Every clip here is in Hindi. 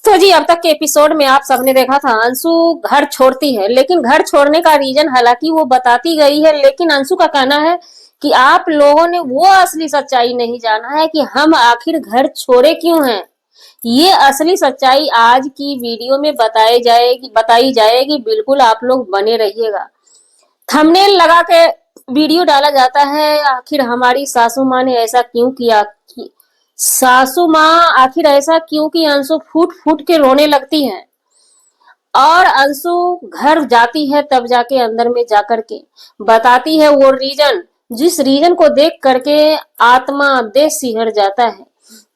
तो जी अब तक के एपिसोड में आप सबने देखा था अंशु घर छोड़ती है, लेकिन घर छोड़ने का रीजन हालांकि वो बताती गई है, लेकिन अंशु का कहना है कि आप लोगों ने वो असली सच्चाई नहीं जाना है कि हम आखिर घर छोड़े क्यों हैं। ये असली सच्चाई आज की वीडियो में बताई जाएगी। बिल्कुल आप लोग बने रहिएगा। थंबनेल लगा के वीडियो डाला जाता है, आखिर हमारी सासू माँ ने ऐसा क्यों किया। सासू माँ आखिर ऐसा क्यों कि अंशु फूट फूट के रोने लगती है और अंशु घर जाती है तब जाके अंदर में जाकर के बताती है वो रीजन, जिस रीजन को देख करके आत्मा देह सिहर जाता है।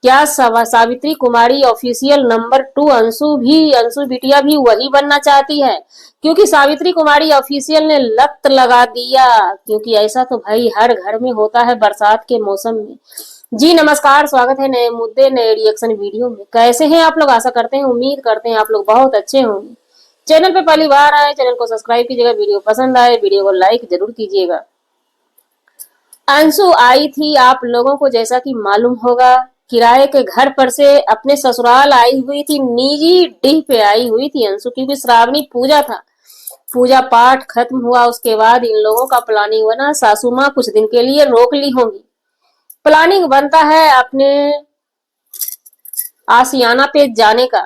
क्या सावित्री कुमारी ऑफिशियल नंबर 2 अंशु बिटिया भी वही बनना चाहती है? क्योंकि सावित्री कुमारी ऑफिशियल ने लत लगा दिया, क्योंकि ऐसा तो भाई हर घर में होता है बरसात के मौसम में। जी नमस्कार, स्वागत है नए मुद्दे नए रिएक्शन वीडियो में। कैसे हैं आप लोग? आशा करते हैं, उम्मीद करते हैं आप लोग बहुत अच्छे होंगे। चैनल पे पहली बार आए, चैनल को सब्सक्राइब कीजिएगा। वीडियो पसंद आए वीडियो को लाइक जरूर कीजिएगा। अंशु आई थी आप लोगों को जैसा कि मालूम होगा, किराए के घर पर से अपने ससुराल आई हुई थी, निजी डीह पे आई हुई थी अंशु, क्योंकि श्रावणी पूजा था। पूजा पाठ खत्म हुआ, उसके बाद इन लोगों का प्लानिंग बना सासू माँ कुछ दिन के लिए रोक ली होंगी। प्लानिंग बनता है अपने आसियाना पे जाने का,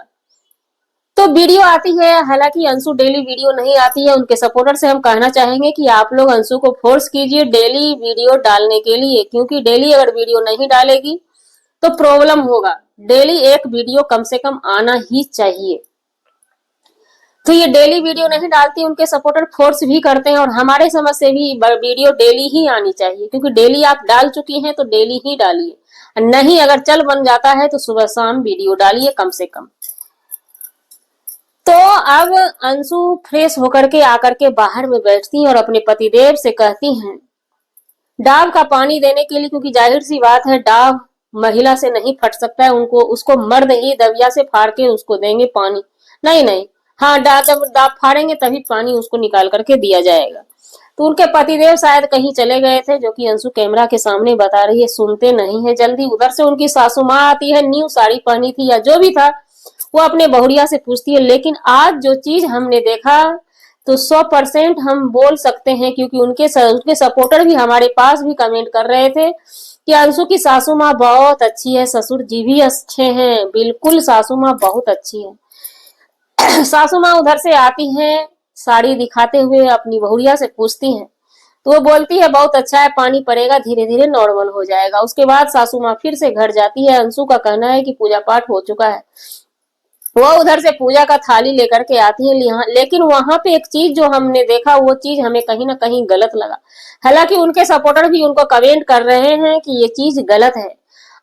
तो वीडियो आती है। हालांकि अंशु डेली वीडियो नहीं आती है। उनके सपोर्टर से हम कहना चाहेंगे कि आप लोग अंशु को फोर्स कीजिए डेली वीडियो डालने के लिए, क्योंकि डेली अगर वीडियो नहीं डालेगी तो प्रॉब्लम होगा। डेली एक वीडियो कम से कम आना ही चाहिए। तो ये डेली वीडियो नहीं डालती, उनके सपोर्टर फोर्स भी करते हैं और हमारे समझ से भी वीडियो डेली ही आनी चाहिए, क्योंकि डेली आप डाल चुकी हैं तो डेली ही डालिए। नहीं अगर चल बन जाता है तो सुबह शाम वीडियो डालिए कम से कम। तो अब अंशु फ्रेश होकर के आकर के बाहर में बैठती हैं और अपने पतिदेव से कहती हैं डाब का पानी देने के लिए, क्योंकि जाहिर सी बात है डाब महिला से नहीं फट सकता है, उनको उसको मर्द ही दबिया से फाड़ के उसको देंगे पानी। नहीं नहीं, हाँ जब दाब फाड़ेंगे तभी पानी उसको निकाल करके दिया जाएगा। तो उनके पतिदेव शायद कहीं चले गए थे, जो कि अंशु कैमरा के सामने बता रही है, सुनते नहीं है जल्दी। उधर से उनकी सासू माँ आती है, न्यू साड़ी पहनी थी या जो भी था, वो अपने बहुरिया से पूछती है। लेकिन आज जो चीज हमने देखा तो 100% हम बोल सकते हैं, क्योंकि उनके सपोर्टर भी हमारे पास भी कमेंट कर रहे थे कि अंशु की सासू माँ बहुत अच्छी है, ससुर जी भी अच्छे हैं। बिल्कुल सासू माँ बहुत अच्छी है। सासू माँ उधर से आती हैं, साड़ी दिखाते हुए अपनी बहुरिया से पूछती हैं, तो वो बोलती है बहुत अच्छा है, पानी पड़ेगा धीरे धीरे नॉर्मल हो जाएगा। उसके बाद सासू माँ फिर से घर जाती है। अंशु का कहना है कि पूजा पाठ हो चुका है। वो उधर से पूजा का थाली लेकर के आती है, लेकिन वहां पे एक चीज जो हमने देखा वो चीज हमें कहीं ना कहीं गलत लगा। हालांकि उनके सपोर्टर भी उनको कमेंट कर रहे हैं कि ये चीज गलत है।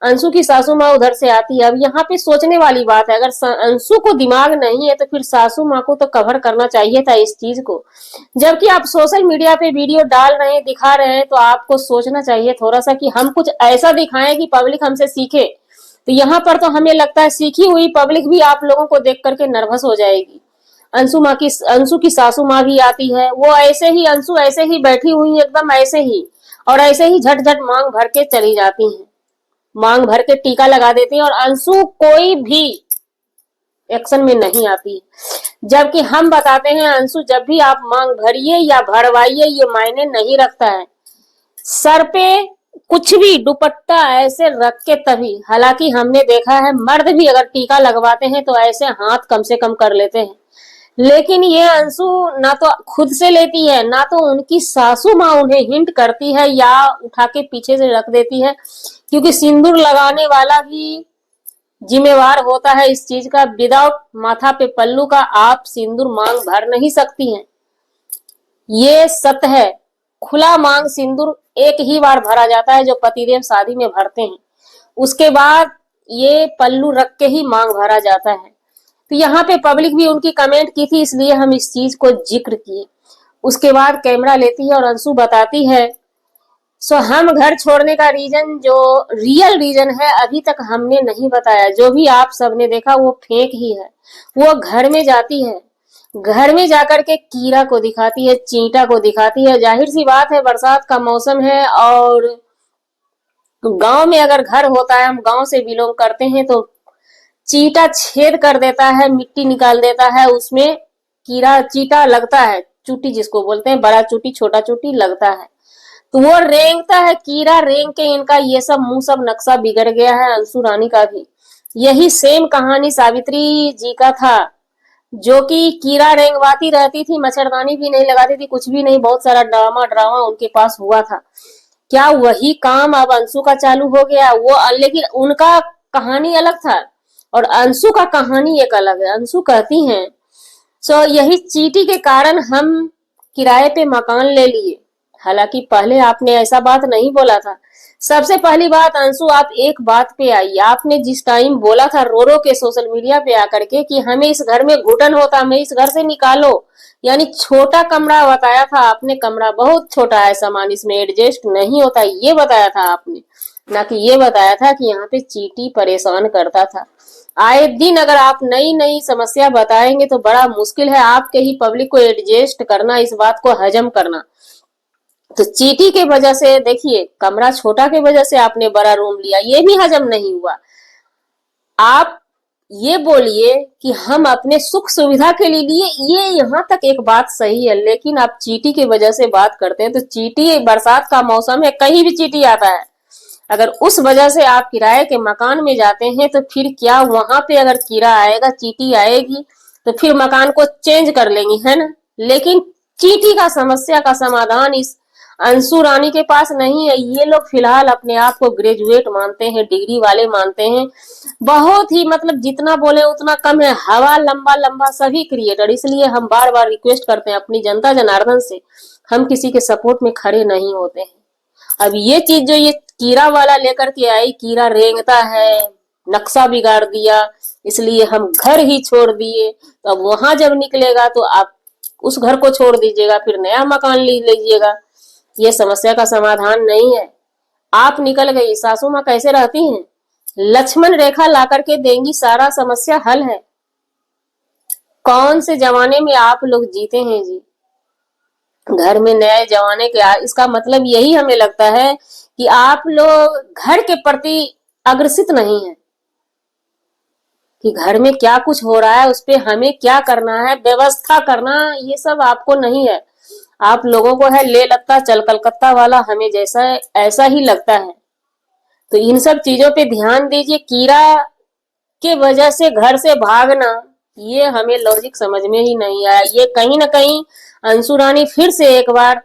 अंशु की सासू माँ उधर से आती है। अब यहाँ पे सोचने वाली बात है, अगर अंशु को दिमाग नहीं है तो फिर सासू माँ को तो कवर करना चाहिए था इस चीज को। जबकि आप सोशल मीडिया पे वीडियो डाल रहे हैं, दिखा रहे हैं, तो आपको सोचना चाहिए थोड़ा सा कि हम कुछ ऐसा दिखाएं कि पब्लिक हमसे सीखे। तो यहाँ पर तो हमें लगता है सीखी हुई पब्लिक भी आप लोगों को देख करके नर्वस हो जाएगी। अंशु की सासू माँ भी आती है। वो ऐसे ही अंशु ऐसे ही बैठी हुई एकदम ऐसे ही, और ऐसे ही झट झट मांग भर के चली जाती हैं, मांग भर के टीका लगा देती हैं, और अंशु कोई भी एक्शन में नहीं आती। जबकि हम बताते हैं अंशु जब भी आप मांग भरिए या भरवाइए ये मायने नहीं रखता है, सर पे कुछ भी दुपट्टा ऐसे रख के तभी। हालांकि हमने देखा है मर्द भी अगर टीका लगवाते हैं तो ऐसे हाथ कम से कम कर लेते हैं, लेकिन ये अंशु ना तो खुद से लेती है, ना तो उनकी सासू माँ उन्हें हिंट करती है या उठा के पीछे से रख देती है, क्योंकि सिंदूर लगाने वाला भी जिम्मेवार होता है इस चीज का। विदाउट माथा पे पल्लू का आप सिंदूर मांग भर नहीं सकती हैं, ये सत्य है। खुला मांग सिंदूर एक ही बार भरा जाता है, जो पतिदेव शादी में भरते हैं, उसके बाद ये पल्लू रख के ही मांग भरा जाता है। तो यहाँ पे पब्लिक भी उनकी कमेंट की थी, इसलिए हम इस चीज को जिक्र किए। उसके बाद कैमरा लेती है और अंशु बताती है हम घर छोड़ने का रीजन, जो रियल रीजन है अभी तक हमने नहीं बताया। जो भी आप सबने देखा वो फेक ही है। वो घर में जाती है, घर में जाकर के कीड़ा को दिखाती है, चींटा को दिखाती है। जाहिर सी बात है बरसात का मौसम है, और गांव में अगर घर होता है, हम गांव से बिलोंग करते हैं, तो चीटा छेद कर देता है, मिट्टी निकाल देता है, उसमें कीड़ा चीटा लगता है, चूटी जिसको बोलते हैं, बड़ा चूटी छोटा चूटी लगता है, तो वो रेंगता है, कीड़ा रेंग के इनका ये सब मुंह सब नक्शा बिगड़ गया है। अंशु रानी का भी यही सेम कहानी सावित्री जी का था, जो कि कीड़ा रेंगवाती रहती थी, मच्छरदानी भी नहीं लगाती थी, कुछ भी नहीं, बहुत सारा ड्रामा ड्रामा उनके पास हुआ था। क्या वही काम अब अंशु का चालू हो गया? वो लेकिन उनका कहानी अलग था और अंशु का कहानी एक अलग है। अंशु कहती हैं, सो यही चीटी के कारण हम किराए पे मकान ले लिए। हालांकि पहले आपने ऐसा बात नहीं बोला था। सबसे पहली बात अंशु, आप एक बात पे आई, आपने जिस टाइम बोला था रो रो के सोशल मीडिया पे आकर के कि हमें इस घर में घुटन होता, हमें इस घर से निकालो, यानी छोटा कमरा बताया था आपने, कमरा बहुत छोटा है, सामान इसमें एडजस्ट नहीं होता, ये बताया था आपने, ना कि ये बताया था कि यहाँ पे चीटी परेशान करता था। आए दिन अगर आप नई नई समस्या बताएंगे तो बड़ा मुश्किल है आपके ही पब्लिक को एडजस्ट करना, इस बात को हजम करना। तो चीटी के वजह से देखिए, कमरा छोटा के वजह से आपने बड़ा रूम लिया, ये भी हजम नहीं हुआ। आप ये बोलिए कि हम अपने सुख सुविधा के लिए लिए, ये यहाँ तक एक बात सही है, लेकिन आप चीटी की वजह से बात करते हैं तो चीटी, बरसात का मौसम है, कहीं भी चीटी आता है। अगर उस वजह से आप किराए के मकान में जाते हैं तो फिर क्या वहां पे अगर कीड़ा आएगा, चीटी आएगी, तो फिर मकान को चेंज कर लेंगी, है ना? लेकिन चीटी का समस्या का समाधान इस अंशु रानी के पास नहीं है। ये लोग फिलहाल अपने आप को ग्रेजुएट मानते हैं, डिग्री वाले मानते हैं, बहुत ही मतलब जितना बोले उतना कम है, हवा लंबा लंबा सभी क्रिएटर। इसलिए हम बार बार रिक्वेस्ट करते हैं अपनी जनता जनार्दन से, हम किसी के सपोर्ट में खड़े नहीं होते हैं। अब ये चीज जो ये कीड़ा वाला लेकर के आई, कीड़ा रेंगता है, नक्शा बिगाड़ दिया, इसलिए हम घर ही छोड़ दिए, तो अब वहां जब निकलेगा तो आप उस घर को छोड़ दीजिएगा, फिर नया मकान ले लीजिएगा। ये समस्या का समाधान नहीं है। आप निकल गई, सासू माँ कैसे रहती हैं? लक्ष्मण रेखा ला करके देंगी, सारा समस्या हल है। कौन से जमाने में आप लोग जीते हैं जी? घर में नए जमाने के इसका मतलब यही हमें लगता है कि आप लोग घर के प्रति अग्रसित नहीं है, कि घर में क्या कुछ हो रहा है उस पे हमें क्या करना है, व्यवस्था करना, ये सब आपको नहीं है। आप लोगों को है ले लगता चल कलकत्ता वाला, हमें जैसा ऐसा ही लगता है। तो इन सब चीजों पे ध्यान दीजिए। कीड़ा के वजह से घर से भागना, ये हमें लॉजिक समझ में ही नहीं आया। ये कहीं ना कहीं अंशु रानी फिर से एक बार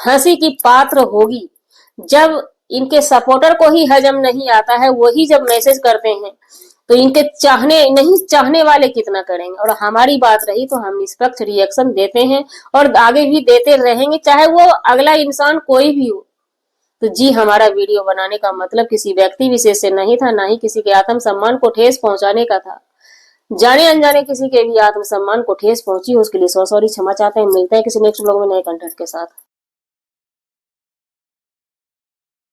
हंसी की पात्र होगी। जब इनके सपोर्टर को ही हजम नहीं आता है, वही जब मैसेज करते हैं तो इनके चाहने वाले कितना करेंगे। और हमारी बात रही तो हम निष्पक्ष रिएक्शन देते हैं और आगे भी देते रहेंगे, चाहे वो अगला इंसान कोई भी हो। तो जी, हमारा वीडियो बनाने का मतलब किसी व्यक्ति विशेष से नहीं था, ना ही किसी के आत्मसम्मान को ठेस पहुंचाने का था। जाने अनजाने किसी के भी आत्मसम्मान को ठेस पहुंची हो उसके लिए सॉरी, क्षमा चाहते हैं। मिलते हैं किसी नेक्स्ट ब्लॉग में नए कंटेंट के साथ।